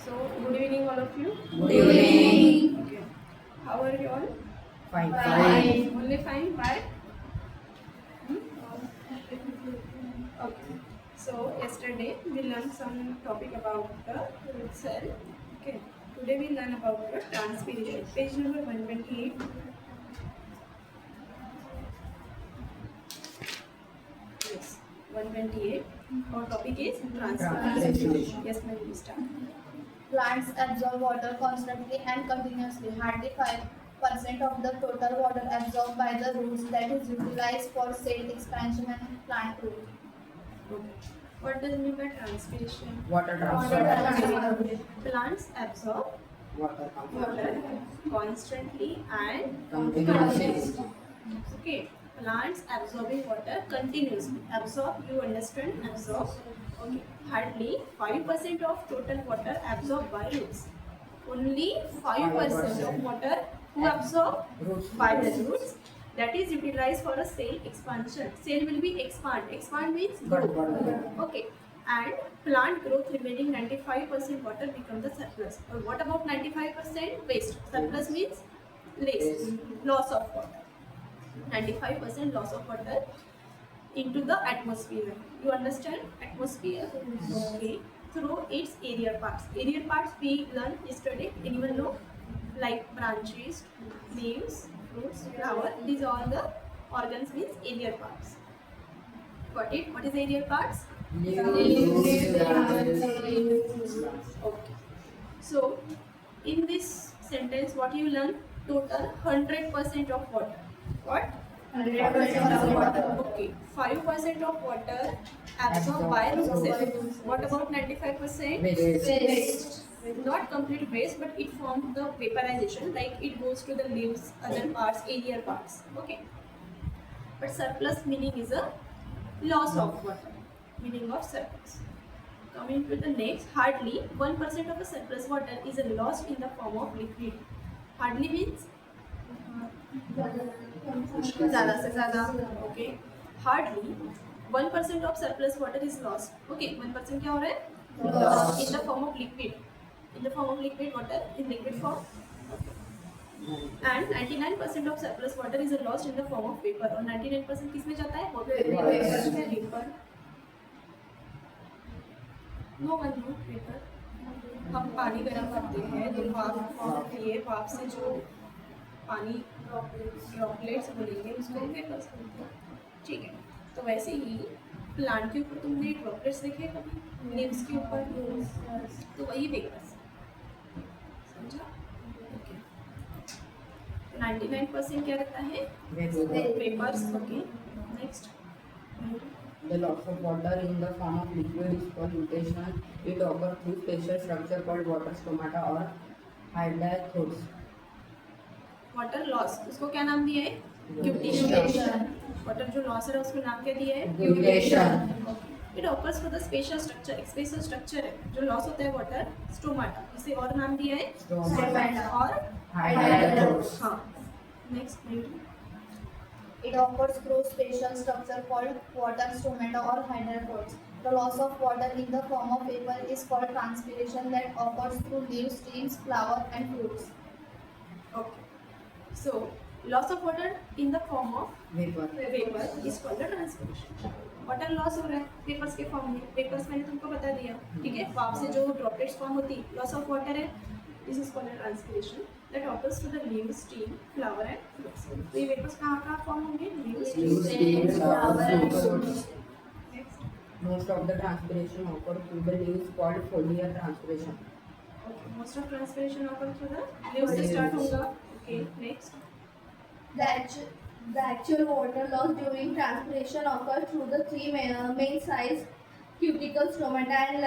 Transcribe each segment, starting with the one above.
So, good evening, all of you. Good evening. Okay. How are you all? Fine. Fine. Only fine. Why? Okay. So, yesterday we learned some topic about the root cell. Okay. Today we learn about the transpiration. Page number 128. Yes. 128. Our topic is transpiration. Yes, ma'am. We start. Plants absorb water constantly and continuously. Hardly 5% of the total water absorbed by the roots that is utilized for cell expansion and plant growth. Okay. What does it mean by transpiration? Water Water transfer. transfer. Plants absorb Water water constantly and continuously. okay. Plants absorbing water continuously. Absorb, you understand? Absorb. Okay. Hardly 5% of total water absorbed by roots. Only 5% of water who absorb Roots. by the roots, that is utilized for a cell expansion. Cell will be expand. Expand means grow. Okay. And plant growth remaining 95% water become the surplus. Or what about 95% waste? Surplus means less, loss of water. 95% loss of water into the atmosphere. You understand? Atmosphere. Okay. Through its aerial parts. Aerial parts we learned yesterday. Anyone know? Like branches, leaves, fruits, flower. These are all the organs means aerial parts. Got it? What is aerial parts? Okay. So, in this sentence, what you learn? Total 100% of water. What? 100% of water. Okay. 5% of water absorbed by root cells. What about 95%? Waste. Not complete waste, but it forms the vaporization, like it goes to the leaves, other parts, aerial parts. Okay. But surplus meaning is a loss of water. Meaning of surplus. Coming to the next, hardly 1% of the surplus water is lost in the form of liquid. Hardly means ज़्यादा से ज़्यादा. Okay. Hardly 1% of surplus water is lost. Okay. 1% क्या हो रहा है? Lost in the form of liquid. In the form of liquid water, in liquid form. And 99% of surplus water is lost in the form of vapor. और 99% किस में जाता है? Vapor. No one no paper. हम पानी गर्म करते हैं तो भाप फॉर्म होती है. भाप से जो पानी ड्रॉपलेट्स बनेंगे उसको हम वेपर्स बोलते हैं. ठीक है. तो वैसे ही प्लांट के ऊपर तुमने ड्रॉपलेट्स देखे कभी? लीव्स के ऊपर. तो वही वेपर्स. समझा? ओके. 99% क्या रहता है? Vapours. Okay. Next. The loss of water in the form of liquid is called mutation. It occurs through special structure called water stomata or hydrophores. Water loss उसको क्या नाम दिया है? क्यूटेशन. वाटर जो लॉस है उसको नाम क्या दिया है? Mutation. It occurs for the special structure. एक स्पेशल स्ट्रक्चर है जो लॉस होता है वाटर. स्टोमाटा. इसे और नाम दिया है Stomata. और Hydrophores. हाँ. Next. It occurs through special structure called water stomata or hydrophores. The loss of water in the form of vapor is called transpiration that occurs through leaves, stems, flower and fruits. Okay. So loss of water in the form of Vapor. Vapour is called the transpiration. Water loss हो रहा है vapours के form में. Vapours मैंने तुमको बता दिया. ठीक है. भाप से जो ड्रॉपलेट्स फॉर्म होती लॉस ऑफ वाटर है. This is called transpiration that occurs to the leaves, stem, flower and fruits. तो ये वेपर्स कहाँ फॉर्म होंगे? Leaves, Leaves, stems, flower and fruits. Next. Most of the transpiration occurs through the leaves called foliar transpiration. Okay. Most of transpiration occur through the leaves से start होगा. Okay. Next. The actual water loss during transpiration occurs through the three main size cuticle, stomata and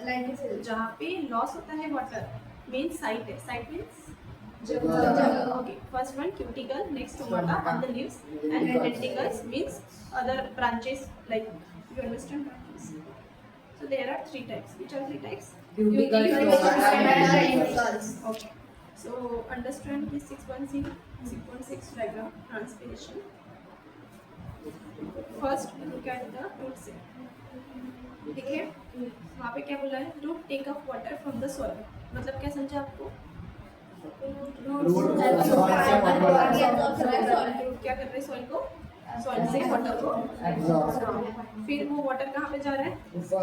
lenticels. जहाँ पे loss होता है water main site है. Site means Juggle. okay. First one cuticle, next stomata on the leaves, and lenticles means other branches. Like you understand branches. So there are three types. Which are three types? Cuticle, Stomata stomata and and lenticles. Okay. So understand this 6.6 diagram transpiration. First look at the root cell. ठीक है, वहाँ पे क्या बोला है, root take up water from the soil, मतलब क्या समझा आपको? Root क्या कर रहे हैं सॉइल को, सॉइल से वाटर को absorb फिर वो वाटर कहाँ पे जा रहा है, ऊपर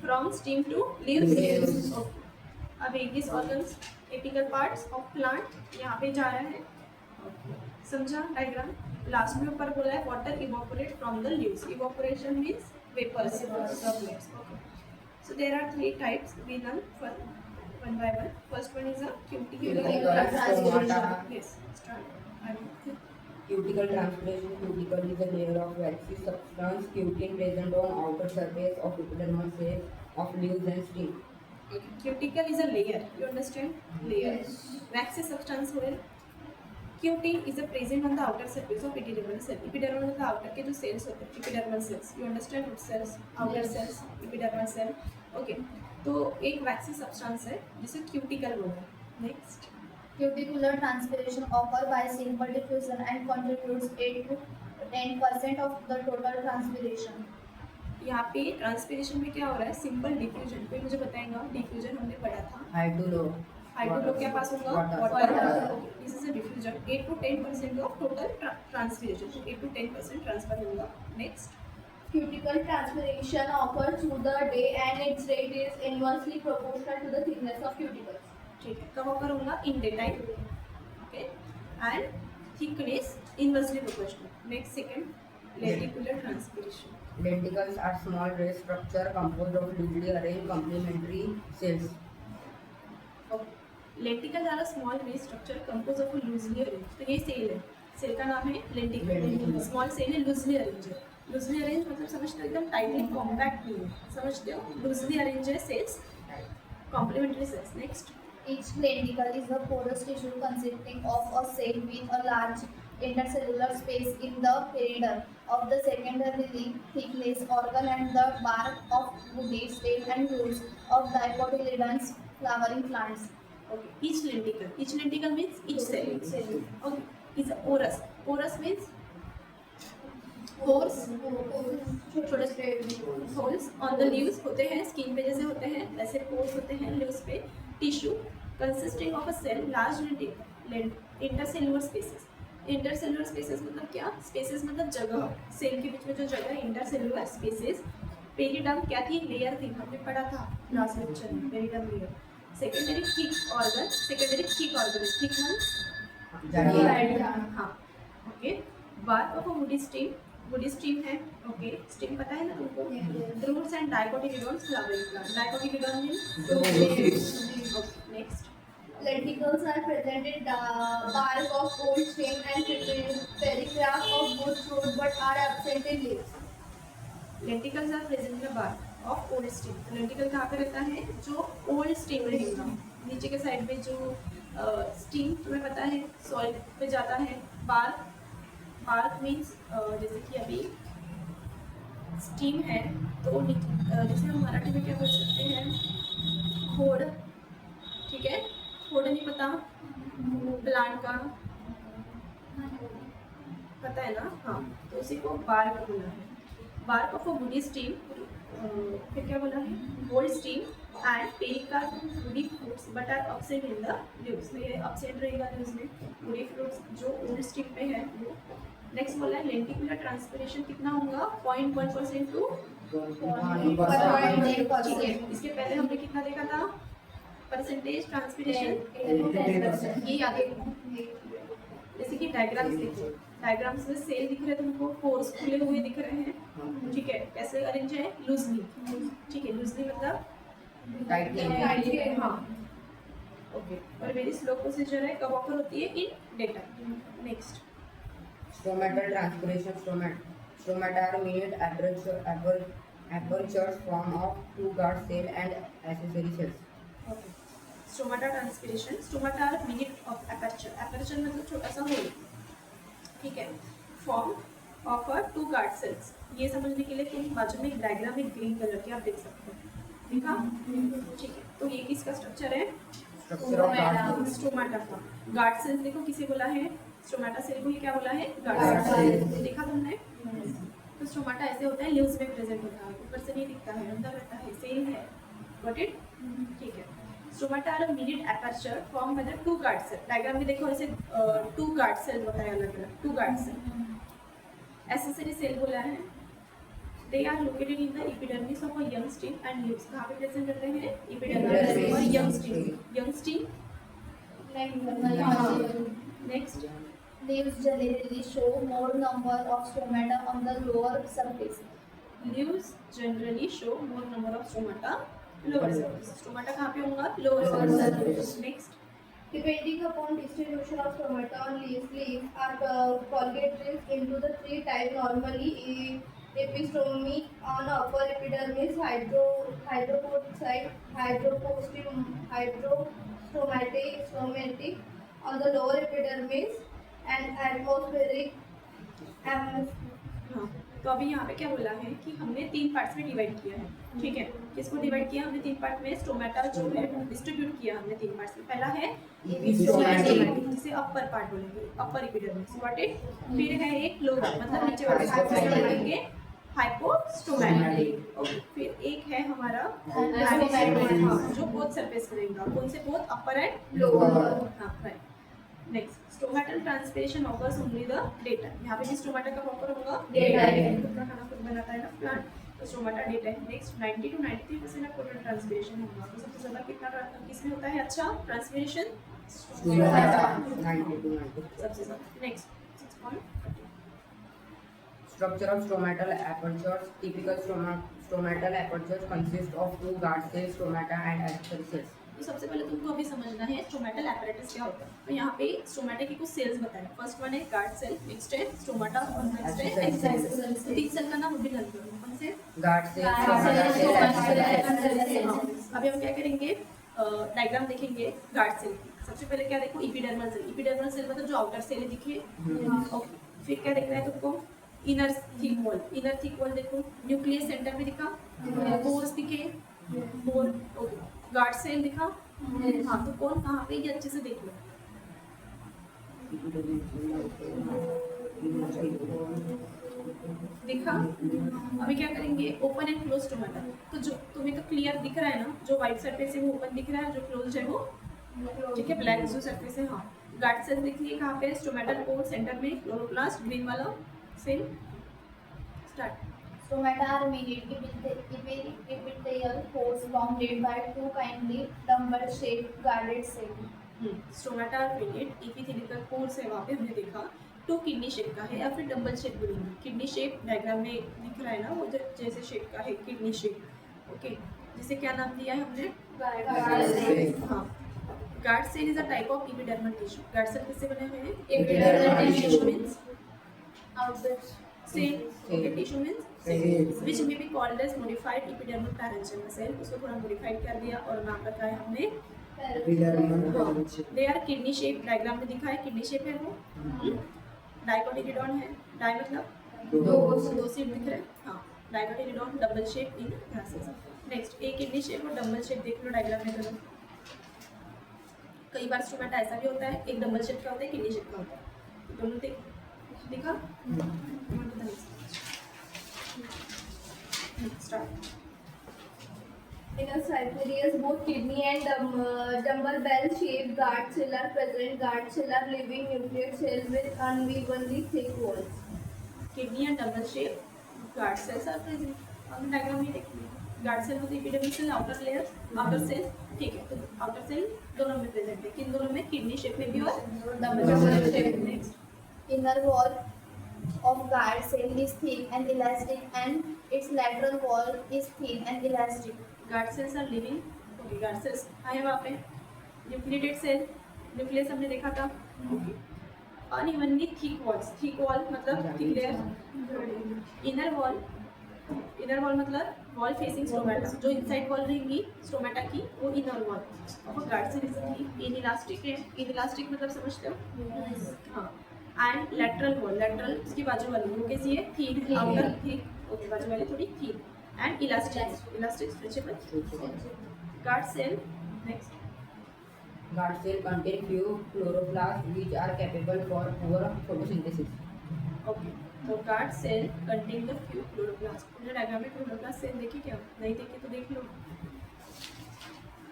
from stem to leaves. Leaves. अभी this organs apical parts of plant यहाँ पे जा रहा है, समझा डायग्राम। लास्ट में ऊपर बोला है water evaporate from the leaves, evaporation means vapours droplets. So there are three types, we learn one by one. First one is a cuticle Cuticle transpiration. Yes, start. cuticle transpiration. Cuticle is a layer of waxy substance cutin present on outer surface of epidermal cells of leaves and stem. Cuticle is a layer, you understand? Layer. Waxy substance होगा। Cutin is a present on the outer surface of epidermal cell. Epidermal मतलब outer के जो cells होते हैं, epidermal cells. You understand what cells? Outer cells, epidermal cell. Okay. तो एक waxy substance है जिसे cuticle बोलते हैं। Next. Cuticular transpiration occur by simple diffusion and contributes 8 to 10% of the total transpiration. यहाँ पे ट्रांसपिरेशन में क्या हो रहा है, सिंपल डिफ्यूजन। कोई मुझे बताएगा, डिफ्यूजन हमने पढ़ा था, High to low. हाइड्रो क्या पास होगा, Water. Water. This is a diffusion, 8 to 10% of total transpiration, 8 to 10% transfer होगा। Next, Cuticle transpiration occurs through the day and its rate is inversely proportional to the thickness of cuticles. ठीक है, कब occur होगा, in day time, okay, and thickness inversely proportional. Next, second, lenticular transpiration. Lenticles are small ray structure composed of loosely arranged complementary cells. Lenticel are small way structure compose of loosely arrange, तो ये cell है, cell का नाम है lenticel. Lenticle. Small cell है, loosely arrange है। Loosely arrange मतलब समझते हो, एकदम टाइटली कॉम्पैक्ट नहीं है, समझते हो, लूजली अरेंज है cells, complementary cells. Next, Each lenticle is a porous tissue consisting of a cell with a large intercellular space in the perimeter of the secondarily thickless organ and the bark of woody stem and roots of dicotyledons flowering plants. okay, each lenticle means each cell, okay, is a porous, porous means pores, छोटे छोटे holes on the leaves होते हैं, skin पे जैसे होते हैं वैसे pores होते हैं लीव्स पे। Tissue consisting of a cell large intercellular spaces. Intercellular spaces मतलब क्या, स्पेसेस मतलब जगह, सेल के बीच में जो जगह, इंटरसेलुलर स्पेसेस। पेरिडर्म क्या थी, लेयर थी, हमने पढ़ा था लास्ट लेक्चर में, periderm layer. Secondary thick organ, secondary thick organ, thick one, हाँ, okay. Bark of a woody stem, woody stem है, ओके, स्टेम पता है ना तुमको। Roots and dicotyledons flowering plant, dicotyledon means, okay. Next, Lenticles are present in bark of old stem and pericarp of good fruit but are absent in leaves. Lenticels are present in the bark of old stem. Lenticel कहाँ पे रहता है, जो old stem रहेगा, नीचे के side में जो स्टीम तुम्हें पता है सॉइल पे जाता है। बार्क, बार्क मीन्स जैसे कि अभी स्टीम है तो जैसे हम मराठी में क्या बोल सकते हैं, खोड़, ठीक है, खोड़ नहीं पता, प्लांट का पता है ना, हाँ, तो उसी को बार्क बोला है। Bark of a woody stem, फिर क्या बोला है, old stem and pericarp woody fruits but are absent in the leaves, ये एब्सेंट रहेगा लीव्स में, वुडी फ्रूट्स जो ओल्ड स्टीम पे है वो। नेक्स्ट बोला है लेंटिकुलर ट्रांसपिरेशन कितना होगा, 0.1% टू 0.8%. ठीक है। इसके पहले हमने कितना देखा था, परसेंटेज ट्रांसपिरेशन, 10%. ये याद रखो। जैसे कि डायग्राम्स देखो, डायग्राम्स में सेल दिख रहे हैं तुमको, पोर्स खुले हुए दिख रहे हैं, ठीक है, कैसे अरेंज है, लूजली, ठीक है, लूजली मतलब टाइटली, हाँ, ओके। और वेरी स्लो प्रोसीजर है, कब ऑफर होती है, in daytime. Next, stomatal transpiration. Stomata are minute apertures form of two guard cell and accessory cells. Okay, stomata transpiration, stomata are minute of aperture, aperture मतलब छोटा सा hole, ठीक है, form of a two guard cells. ये समझने के लिए तुम बाजू में एक डायग्राम में ग्रीन कलर की आप देख सकते हो, देखा, ठीक है। तो ये किसका स्ट्रक्चर है, Structure of guard cells. Stomata का। गार्ड सेल देखो किसे बोला है, स्टोमाटा सेल को ये क्या बोला है, गार्ड Guard सेल, cells. देखा तुमने। तो स्टोमाटा ऐसे होता है, लीव्स में प्रेजेंट होता है, ऊपर से नहीं दिखता है, अंदर रहता है, सेल है, गॉट इट? ठीक है। Stomata are a minute aperture form by the two guard cell. Diagram में देखो ऐसे टू गार्ड सेल होता है, अलग अलग two guard cell. Accessory cell बोला है। They are located in the epidermis of a young stem and leaves. कहाँ पे प्रेजेंट करते हैं? एपिडर्मिस और young stem. Young stem next. Leaves generally show more number of stomata on the lower surface. Leaves generally show more number of stomata lower surface. Stomata कहाँ पे होगा? Lower surface. Next. Depending upon distribution of stomata on leaves are colgated into the three types normally epistomic on upper epidermis, hydropostocyte, stomatic on the lower epidermis, and atmospheric. हाँ, तो अभी यहाँ पे क्या बोला है कि हमने 3 पार्ट्स में डिवाइड किया है, ठीक है? किसको डिवाइड किया हमने 3 पार्ट में? स्टोमाटा जो है डिस्ट्रीब्यूट किया हमने 3 पार्ट्स में। पहला है Epistomatic. जिसे अपर पार्ट बोलेंगे, अपर एपिडर्मिस, गॉट इट? फिर है एक लोअर, मतलब नीचे वाले पार्ट को बोलेंगे हाइपोस्टोमैटिक। ओके, फिर एक है हमारा Anastomotic. हाँ, जो बोथ सरफेस करेगा। कौन से बोथ? Upper and Lower. हाँ, right. Next, stomatal transpiration offers only the data. यहाँ पे भी स्टोमेटा का प्रॉपर होगा Data है। अपना खाना खुद बनाता है ना प्लांट, तो स्टोमेटा डेटा है। Next, 90 to 93% of total transpiration होगा। तो सबसे ज्यादा किसमें होता है अच्छा ट्रांसपिरेशन? Stomata. 90 to 90. सबसे ज्यादा। Next, 6.30। Structure of stomatal apertures. Typical stomatal apertures consist of two guard cells, stomata and accessory cells. तो सबसे पहले तुमको अभी समझना है स्टोमेटल apparatus क्या होता है। तो यहाँ पे स्टोमेटा की कुछ सेल्स बताए। फर्स्ट वन है गार्ड सेल, नेक्स्ट है स्टोमाटा और नेक्स्ट है एक्साइज सेल। 3 सेल का नाम अभी लर्न करो। कौन से? Guard cells, Guard stomata cells, cells, stomata accessory cells. cells. हाँ, अभी हम क्या करेंगे? डायग्राम देखेंगे गार्ड सेल की। सबसे पहले क्या देखो? Epidermal cell. एपिडर्मल सेल मतलब जो आउटर सेल दिखे। ओके, फिर क्या दिख रहा है तुमको? Inner thick wall. Inner thick wall देखो, न्यूक्लियस सेंटर में दिखा, पोर्स दिखे, पोर। ओके, गार्ड सेल दिखा। हाँ, तो कौन कहाँ पे? ये अच्छे से देख लो। दिखा? अभी क्या करेंगे? Open and close stomata. तो जो तुम्हें तो क्लियर दिख रहा है ना, जो वाइट सरफेस है वो ओपन दिख रहा है, जो क्लोज है वो ठीक है, ब्लैक जो सरफेस है। हाँ, गार्ड सेल दिख रही है कहाँ पे? स्टोमेटल पोर सेंटर में, क्लोरोप्लास्ट ग्रीन वाला cell. Start. Stomata are minute epithelial pores bounded by two kindly dumbbell-shaped guarded cells. Stomata फिनेट एपिथेलियल पोर्स है, वहाँ पे हमने देखा। 2 किडनी शेप का है या फिर डबल शेप बोलेंगे। किडनी शेप डायग्राम में दिख रहा है ना, वो जैसे शेप का है किडनी शेप। ओके, जिसे क्या नाम दिया है हमने? Guard cells. हाँ, guard cell is a type of epidermal tissue. Guard cell किससे बने हुए हैं? Epidermal tissue tissue. Means Outburst. Cell. Okay, tissue means Cells. which may be called as modified epidermal parenchyma cell। उसको थोड़ा modified कर दिया और नाम रखा है हमने Epidermal parenchyma. They are kidney shape. Diagram में दिखा है किडनी शेप है वो। डाइकोटिलिडॉन है। डाई मतलब दो शेप दिख रहे हैं। हाँ, dicotyledon double shape in grasses. Next, एक किडनी शेप और डबल शेप देख लो डायग्राम में करो। कई बार स्टोमेटा ऐसा भी होता है, एक डबल शेप का होता है, किडनी शेप का होता है। दोनों दिखा? Start. In a cypherius, both kidney and dumbbell shaped guard cell are present. Guard cell are living nucleate cells with unevenly thick walls. Kidney and double shape guard cells are present. हम diagram में देखिए, guard cell होती है epidermis cell, outer layer, outer cell, ठीक है। तो outer cell दोनों में प्रेजेंट है। किन दोनों में? किडनी शेप में भी और डबल शेप में। Next, Inner wall of guard cell is thick and elastic, and its lateral wall is thin and elastic. Guard cells are living. Okay, guard cells आए वहाँ पे। न्यूक्लिएटेड सेल, न्यूक्लियस हमने देखा था। Unevenly thick walls. Thick wall मतलब thick layer. Inner wall, inner wall मतलब wall facing stomata. जो inside wall रहेंगी स्टोमेटा की वो इनर वॉल। और गार्ड सेल इज इनइलास्टिक है। इनइलास्टिक मतलब समझते हो? हाँ। एंड लेटरल वॉल, लेटरल उसकी बाजू वाली वो कैसी है? थिन। आउटर थिक, ओके, बाजू वाली थोड़ी thin. And elastic, elastic stretchable. Guard cell. Next, Guard cell contain few chloroplasts which are capable for poor photosynthesis. Okay, तो guard cell contain the few chloroplast. तुमने डायग्राम में chloroplast cell देखी क्या? नहीं देखी तो देख लो.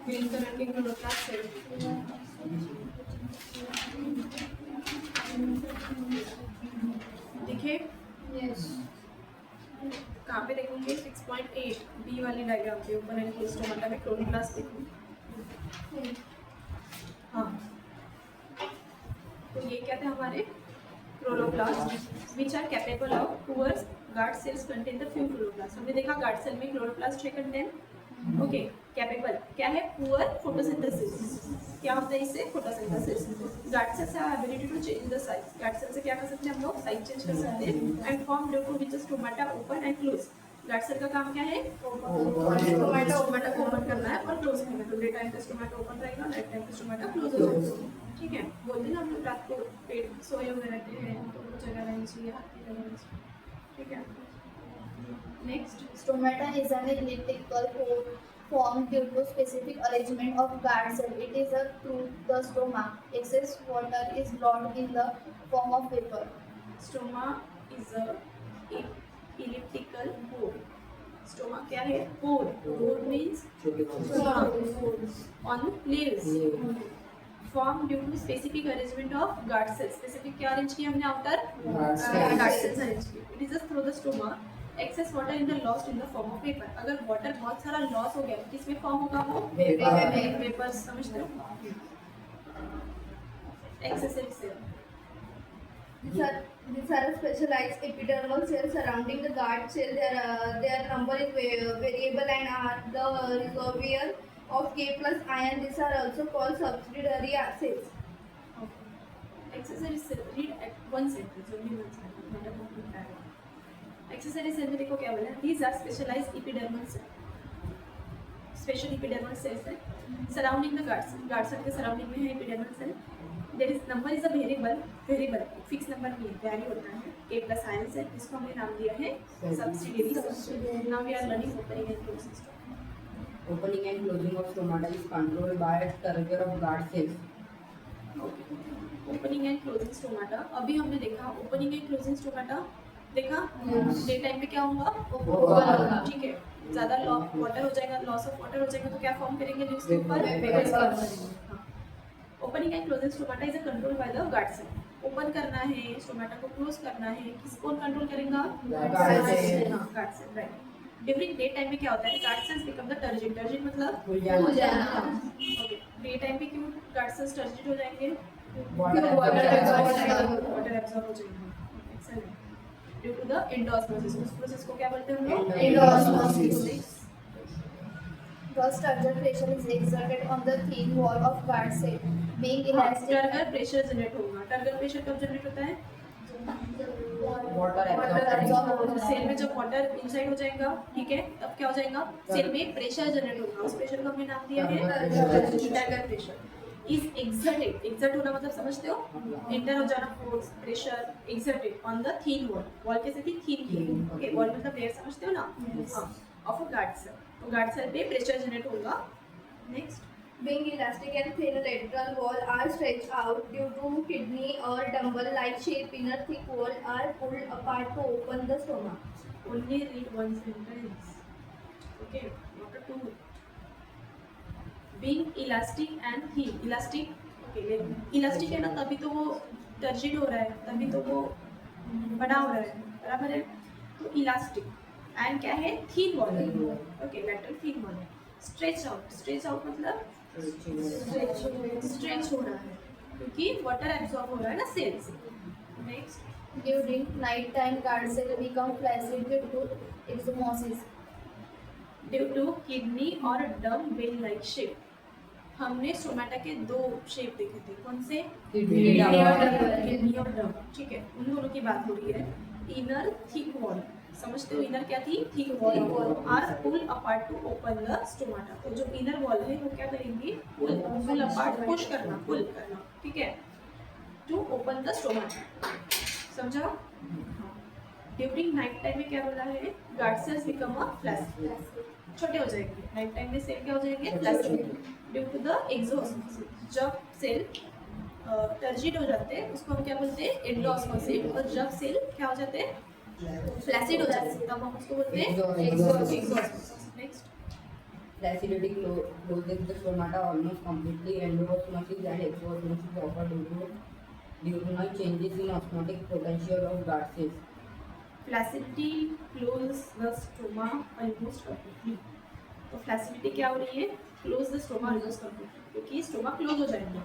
ग्रीन कलर के क्लोरोप्लास्ट सेल दिखे? Yes. कहाँ पे देखोगे? 6.8 बी वाली डायग्राम पे ओपन एंड क्लोज स्टोमाटा में क्लोरोप्लास्ट देखो. हाँ, तो ये क्या थे हमारे chloroplast which are capable of poor guard cells contain the few chloroplast. हमने देखा गार्ड सेल में क्लोरोप्लास्ट है कंटेन. ओके, कैपेबल क्या है? Poor photosynthesis. क्या होता है इससे? Photosynthesis. Guard cells have ability to change the size. Guard cell से क्या कर सकते हैं हम लोग? साइज चेंज कर सकते हैं. And form due to which stomata open and close. Guard cell का काम क्या है? स्टोमाटा को ओपन करना है और क्लोज करना है. तो डे टाइम पे स्टोमाटा ओपन रहेगा, नाइट टाइम पे स्टोमाटा क्लोज हो जाएगा. ठीक है, बोलते हैं ना हम लोग रात को पेट सोए हुए रहते हैं तो कुछ जगह रहनी चाहिए, हाथ की जगह रहनी चाहिए. ठीक है, next. Stomata is an elliptical form due to specific arrangement of guard cell. It is a through the stoma. Excess water is locked in the form of vapor. Stoma is a elliptical pore. Stoma क्या है? Pore. Pore means on leaves. Form due to specific arrangement of guard cells. Specific क्या arrange किया हमने? Outer guard cells arrange किए. It is just through the stoma. Excess water in the lost in the form of vapour. अगर water बहुत सारा loss हो गया तो किसमें फॉर्म होगा वो? वेपर. समझते हो? Excessive cell. These are specialized epidermal cells surrounding the guard cell. Their number is variable and are the reservoir of K plus ion. These are also called subsidiary cells. Accessory cell. Read at one sentence, only one sentence, not a complete paragraph. Accessory cell में देखो क्या बोला है? These are specialised epidermal cell. Special epidermal cells है surrounding the guard cell. Guard cell के surrounding में है epidermal cell. There is number is a variable fix number नहीं है, वैरी होता है. K प्लस आयन सेल, इसको हमने नाम दिया है subsidiary. Now we are learning opening and closing. Opening and closing of stomata is controlled by turgor of guard cells. Opening and closing stomata. अभी हमने देखा ओपनिंग एंड क्लोजिंग स्टोमाटा. देखा? Day time पे क्या होगा? ठीक है, ज्यादा वाटर हो जाएगा, लॉस ऑफ वाटर हो जाएगा तो क्या फॉर्म करेंगे लीव्स के ऊपर? Opening and closing stomata is a control by the guard cell. Open करना है स्टोमाटा को, क्लोज करना है, किसको कंट्रोल करेगा? Guard cell. Guard cell. Right. During day time में क्या होता है? Guard cells become the turgid. Turgid मतलब खुल जाना. ओके. डे टाइम पे क्यों गार्ड सेल्स टर्जिड हो जाएंगे? Water water absorption. एब्जॉर्ब हो जाएगा. Excellent. Due to the endosmosis. उस प्रोसेस को क्या बोलते हैं हम लोग? Endosmosis. Thus, turgor pressure is exerted on the thin wall of guard cell, being elastic. Turgor pressure generate होगा. टर्गर प्रेशर कब जनरेट होता है? Water absorption. सेल में जब वाटर इनसाइड हो जाएगा, ठीक है, तब क्या हो जाएगा? सेल में प्रेशर जनरेट होगा. उस प्रेशर को हमने नाम दिया है turgor pressure. Is exerted. Exert होना मतलब समझते हो? एंटर हो जाना, force, pressure. Exerted on the thin wall. Wall कैसे थी? थीन. ओके, वॉल मतलब लेयर, समझते हो ना? हाँ, ऑफ अ गार्ड सेल. तो गार्ड सेल पे प्रेशर जनरेट होगा. Next. Being elastic and thin, lateral wall are stretched out due to kidney or dumbbell-like shape. Inner thick wall are pulled apart to open the stomach. Only read one sentence. Okay, not a two. Being elastic and thin. Elastic. Okay, elastic है ना, तभी तो वो turgid हो रहा है, तभी तो वो बड़ा हो रहा है, बराबर है? तो इलास्टिक. एंड क्या है? Thin wall. Okay, lateral thin wall. Stretch out. Stretch out मतलब स्ट्रेच हो रहा है क्योंकि वाटर एब्जॉर्ब हो रहा है ना सेल से. Next. During night time, guard cell become flaccid due to eczemosis. Due to kidney और डम बेल लाइक शेप. हमने स्टोमाटा के दो शेप देखे थे. कौन से? Kidney किडनी और डम. ठीक है, उन दोनों की बात हो रही है. Inner thick wall. समझते हो? इनर क्या थी? Thick wall. Are pull apart to open the stomata. तो जो इनर वॉल है वो क्या करेंगी? पुल अपार्ट, पुश करना, पुल करना. ठीक है, टू ओपन द स्टोमाटा. समझा? ड्यूरिंग नाइट टाइम में क्या बोला है? Guard cells become a flaccid. छोटे हो जाएंगे. नाइट टाइम में सेल क्या हो जाएंगे? Flaccid due to the exosmosis. जब सेल टर्जिड हो जाते हैं उसको हम क्या बोलते हैं एंडोऑस्मोसिस, और जब सेल क्या हो जाते हैं फ्लैसिड हो जाते हैं तब हम उसको बोलते हैं exosmosis. Next Flaccidity closes the stomata almost completely. Endosmosis and exosmosis occur due to diurnal changes in osmotic potential of guard cells. Flaccidity close the stoma almost completely. तो फ्लैसिडिटी क्या हो रही है, close the stoma almost completely, क्योंकि stoma close हो जाएगा,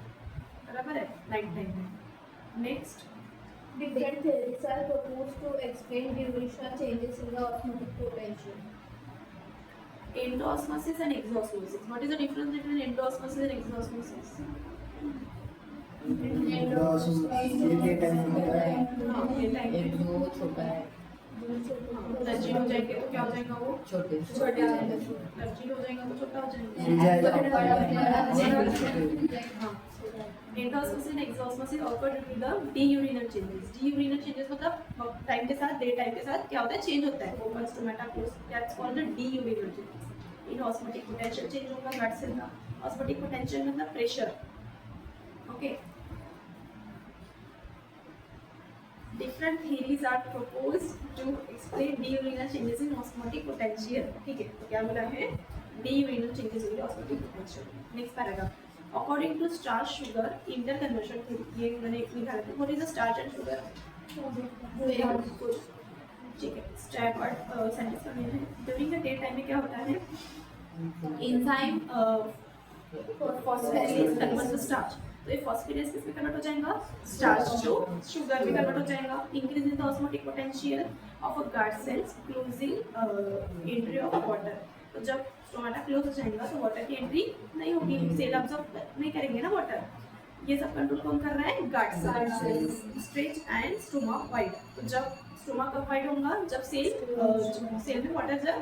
बराबर है, नाइट टाइम में। Next Different theories are proposed to explain diurnal changes in the osmotic potential. Endosmosis and exosmosis, what is the difference between endosmosis and exosmosis? एक जो छोटा है टर्जिड हो जाएंगे तो क्या हो जाएगा, वो छोटे छोटे हो जाएंगे, टर्जिड हो जाएगा तो छोटा हो जाएगा। Endosmosis and exosmosis occur due to the diurnal changes. Diurnal changes मतलब टाइम के साथ, डे टाइम के साथ क्या होता है, चेंज होता है, open stomata close, that's called the diurnal changes. In osmotic potential change होगा गट सेल का। ऑस्मोटिक पोटेंशियल मतलब pressure, okay. Different theories are proposed to explain diurnal changes in osmotic potential. ठीक है, तो क्या बोला है, diurnal changes in the osmotic potential. Next paragraph. According to starch sugar interconversion theory, ये मैंने एक निकाला था. What is the starch and sugar? Very good. ठीक है, स्टैबर्ड सेंटेंस का मेन है. During the daytime में क्या होता है, enzyme phosphatase converts the starch. तो ये फॉस्फेटेस किस में कन्वर्ट हो जाएगा, स्टार्च जो शुगर में कन्वर्ट हो जाएगा। Increase in the osmotic potential of a guard cells, closing entry of water. तो जब स्टोमाटा क्लोज हो जाएगा तो वाटर की एंट्री नहीं होगी, सेल अब्सॉर्ब नहीं करेंगे ना वाटर। ये सब कंट्रोल कौन कर रहा है, guard sales. Stretch and stoma wide, तो जब स्टोमा कब वाइड होगा, जब सेल में वाटर जब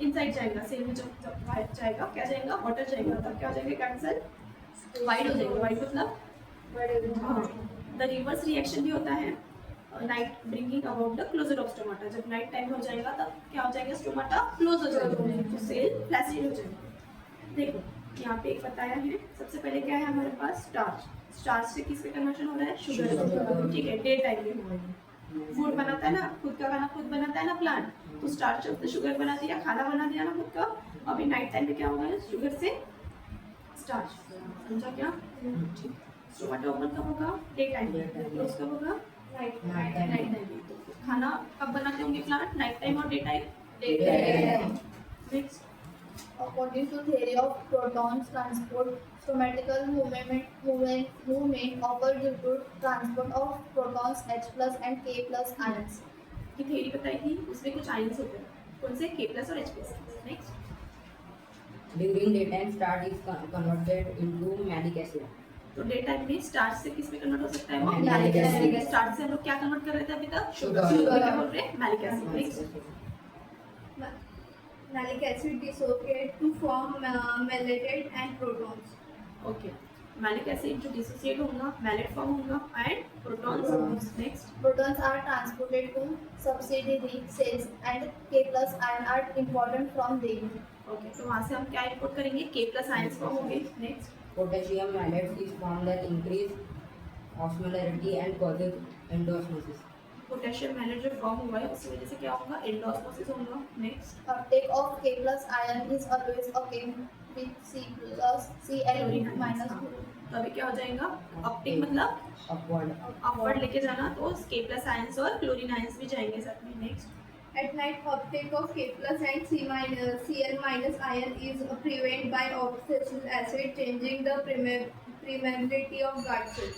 इनसाइड जाएगा, सेल में जब बाहर जाएगा क्या जाएगा, वाटर जाएगा, तब क्या हो जाएगा, गार्ड सेल वाइड हो जाएगा। वाइड मतलब द रिवर्स रिएक्शन भी होता है, night bringing about the closure of stomata. जब नाइट टाइम हो जाएगा तब क्या हो जाएगा, स्टोमाटा क्लोज हो जाएगा, तो सेल फ्लैसिड हो जाएगा। देखो यहाँ पे एक बताया है, सबसे पहले क्या है हमारे पास, स्टार्च। स्टार्च से किस पे कन्वर्शन हो रहा है, शुगर। ठीक है, डे टाइम में हो रहा है। फूड बनाता है ना, खुद का खाना खुद बनाता है ना प्लांट, तो स्टार्च से शुगर बना दिया, खाना बना दिया ना खुद का। अभी नाइट टाइम में क्या होगा, शुगर से स्टार्च, समझा क्या? स्टोमाटा ओपन कब होगा, डे टाइम में, क्लोज कब होगा, नाइट टाइम में। तो खाना कब बनाते होंगे प्लांट, नाइट टाइम और day time, day time. Next, According to theory of protons transport, stomatical movement occurs due to transport of protons H plus and K plus ions. की थ्योरी बताई थी, उसमें कुछ आयंस होते हैं, कौन से, K प्लस और H plus. Next, During daytime, starch is converted into malic acid. तो डे टाइम में स्टार्च से किस में कन्वर्ट हो सकता है, वो Malic malic acid। Acid. Starch से हम लोग क्या कन्वर्ट कर रहे थे अभी तक, Sugar। क्या बोल रहे हैं, malic acid. Next, Malic acid dissociate to form malate and protons. Okay, malic acid जो डिसोसिएट होगा, मैलेट फॉर्म होगा and protons. Next, Protons are transported to subsidiary cells and K plus ion are important from them. Okay, तो वहाँ से हम क्या import करेंगे, K plus ions form होंगे। Next, Potassium malate is formed that increase osmolarity and causes endosmosis. Potassium malate जो form हुआ है उसकी वजह से क्या होगा, एंडोऑस्मोसिस होगा। Next, Uptake of K plus ion is always occurring with C plus Cl minus. तो अभी क्या हो जाएगा, अपटेक मतलब Upward. अपवर्ड लेके जाना, तो K प्लस आयंस और क्लोरीन आयंस भी जाएंगे साथ में। Next, At night, uptake of K plus and Cl minus ion is prevented by oxalic acid, changing the permeability of guard cell.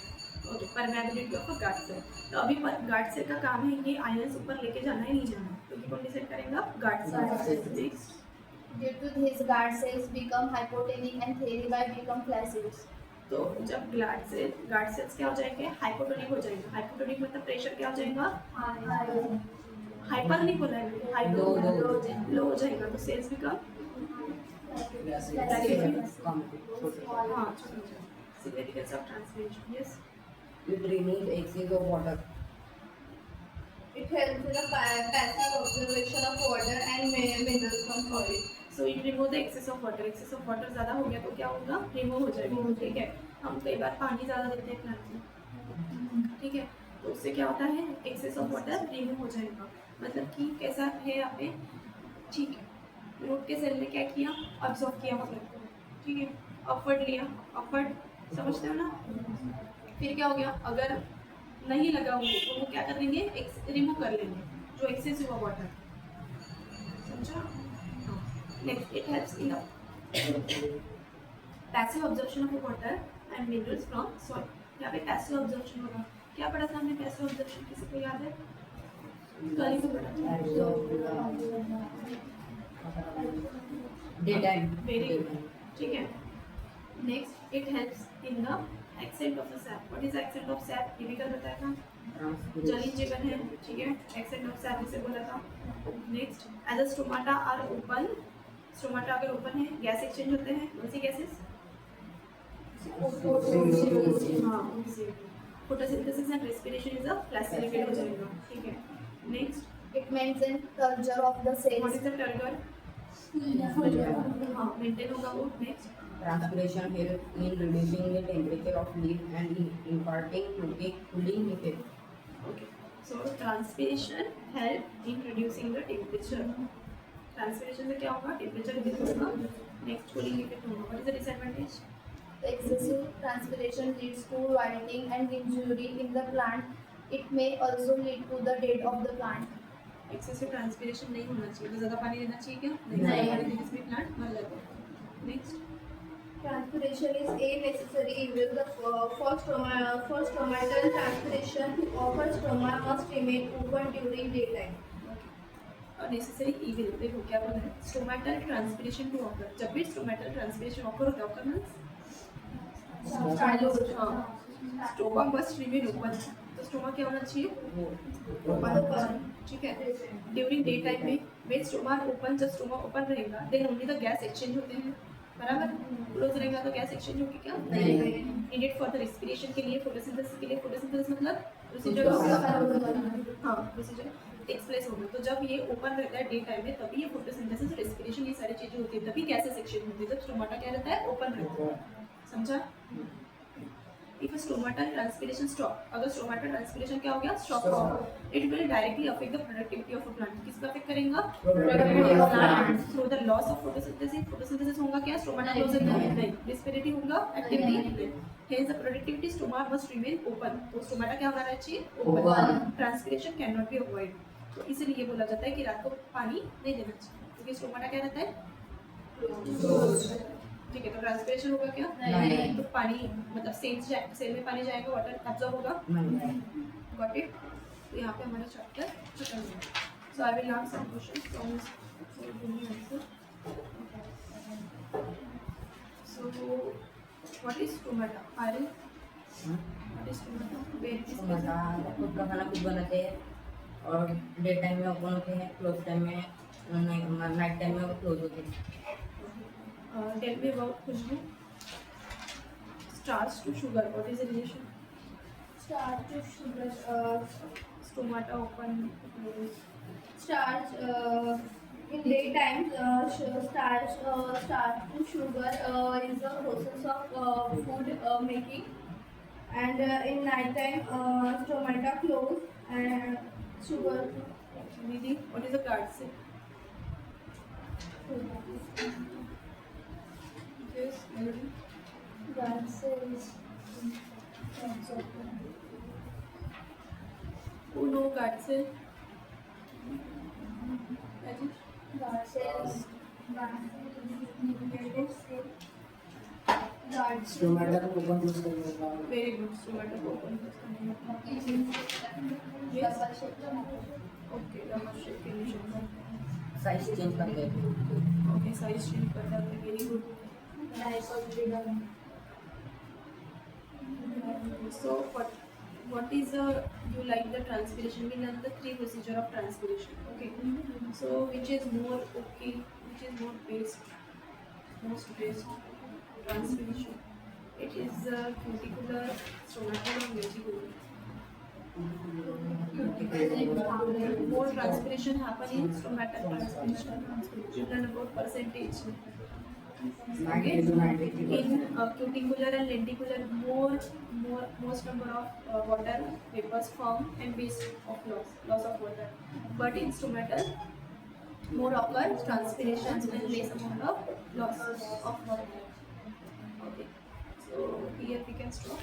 Okay, permeability of a guard cell. तो अभी guard cell का काम है ये आयंस ऊपर लेके जाना ही नहीं जाना, तो ये कौन डिसाइड करेगा, guard cell. Next, Due to this, guard cells become hypotonic and thereby become flaccid. तो जब गार्ड सेल्स क्या हो जाएंगे, हाइपोटोनिक हो जाएंगे। हाइपोटोनिक मतलब प्रेशर क्या हो जाएगा, हाइपर नहीं बोला है, लो हो जाएगा, तो सेल्स बिकम हाँ, significance of translation. Yes, It removes excess of water. It helps in the passive observation of water and minerals from soil. So you remove the excess of water. Excess of water ज़्यादा हो गया तो क्या होगा, remove हो जाएगा. ठीक है. हम कई बार पानी ज़्यादा देते हैं प्लांट में, ठीक है, तो उससे क्या होता है, एक्सेस ऑफ वाटर रिमूव हो जाएगा. मतलब कि कैसा है यहाँ पे, ठीक है, रूट के सेल ने क्या किया, अब्जॉर्ब किया वाटर को, ठीक है, अपवर्ड लिया, अपवर्ड, समझते हो ना. फिर क्या हो गया, अगर नहीं लगा होंगे तो वो क्या कर लेंगे, रिमूव कर लेंगे जो एक्सेस हुआ वाटर. समझा. Next, it helps in the passive absorption of water and minerals from soil. यहाँ पे पैसिव ऑब्जर्प्शन होगा. क्या पढ़ा था हमने पैसिव ऑब्जर्प्शन, किसी को याद है? कल ही तो पढ़ा था. Day time. Very good. ठीक है. Next, it helps in the accent of the SAP. What is accent of SAP, ये भी कल बताया था. जलीय जीवन है, ठीक है, एक्सेंट ऑफ सैप इसे बोला था. Next, as a stomata are open, stomata अगर ओपन है, गैस एक्सचेंज होते हैं. कौन सी गैसेस? हाँ, photosynthesis and respiration is a facilitated हो जाएगा. ठीक है. नेक्स्ट, It maintains culture of the what cells. Is the turgor? हाँ, मेंटेन होगा वो. नेक्स्ट, Transpiration helps in reducing the temperature of leaf and in imparting cooling effect. okay, so transpiration help in reducing the temperature. Transpiration से क्या होगा, temperature reduce होगा. Next, cooling effect होगा. What is the disadvantage? Excessive transpiration leads to rotting and injury in the plant. It may also lead to the death of the plant. Excessive transpiration नहीं होना चाहिए. तो ज़्यादा पानी देना चाहिए क्या? नहीं. ज़्यादा पानी देने से भी प्लांट मर जाता है. Next, Transpiration is a necessary evil. The for stomatal transpiration to offer stoma must remain open during daytime. और नेसेसरी इविल, देखो क्या बोल रहे हैं, स्टोमेटल ट्रांसपिरेशन टू ऑकर. जब भी स्टोमेटल ट्रांसपिरेशन ऑकर होता है, occur means stoma must remain open. तो स्टोमा क्या होना चाहिए, ओपन. ठीक है. ड्यूरिंग डे टाइम में स्टोमा ओपन, जब स्टोमा ओपन रहेगा then only the gas exchange होते हैं. बराबर. क्लोज रहेगा तो गैस एक्सचेंज होगी क्या, नहीं. नीडेड फॉर द रेस्पिरेशन के लिए, फोटोसिंथेसिस के लिए. फोटोसिंथेसिस मतलब प्रोसीजर, हाँ, प्रोसीजर टेक्स प्लेस होगा. तो जब ये ओपन रहता है डे टाइम में, तभी ये फोटोसिंथेसिस, रेस्पिरेशन, ये सारी चीजें होती है. तभी गैसेस एक्सचेंज होती है जब स्टोमाटा क्या रहता है, ओपन रहता है. समझा. If a stomatal transpiration stop, अगर stomatal transpiration क्या हो गया, stop हो, it will directly affect the productivity of a plant. किसको affect करेगा, Productivity of plant. through the loss of photosynthesis. photosynthesis होगा क्या, stoma close नहीं, respiratory होगा, activity. Hence the productivity stoma must remain open. तो stomata क्या होना चाहिए, Open. Transpiration cannot be avoided. तो इसीलिए बोला जाता है कि रात को पानी नहीं देना चाहिए, क्योंकि स्टोमाटा क्या रहता है, ठीक है. तो ट्रांसपिरेशन होगा क्या, नहीं. तो पानी मतलब सेल में पानी जाएगा, वाटर एब्जॉर्ब होगा. Got it. तो यहाँ पे हमारा चैप्टर खत्म हुआ. So I will ask some questions from answer. So what is stomata, Aryan? What is stomata, where it is present? खुद का खाना खुद बनाते हैं और डे टाइम में ओपन होते हैं, क्लोज टाइम में, नाइट टाइम में वो क्लोज होते हैं. Tell me about Khushbu. Starch to sugar, what is the relation? Starch to sugar. Stomata open, close. Starch in daytime, starch to sugar is the process of food making, and in nighttime stomata close and sugar. Nidhi, what is the card say? Yes, Melody. That says Who know card say? Rajesh? that says stomata को open close करने का. Very good. Stomata open. Yes. Okay, double shape relation. Size change करते हैं. Okay, size change करता है. Very good. So what is you like the transpiration? We learn the 3 procedure of transpiration. Okay. So which is more okay? Which is more best? Most best transpiration. It is cuticular, stomatal, and vesicular. More transpiration happen in stomata transpiration and about percentage. Okay. 90 to 93%. In cuticular and lenticular, most number of water vapors form and waste of loss of water. But in stomatal, more occur transpirations and less amount of loss of water. Okay. So here we can stop.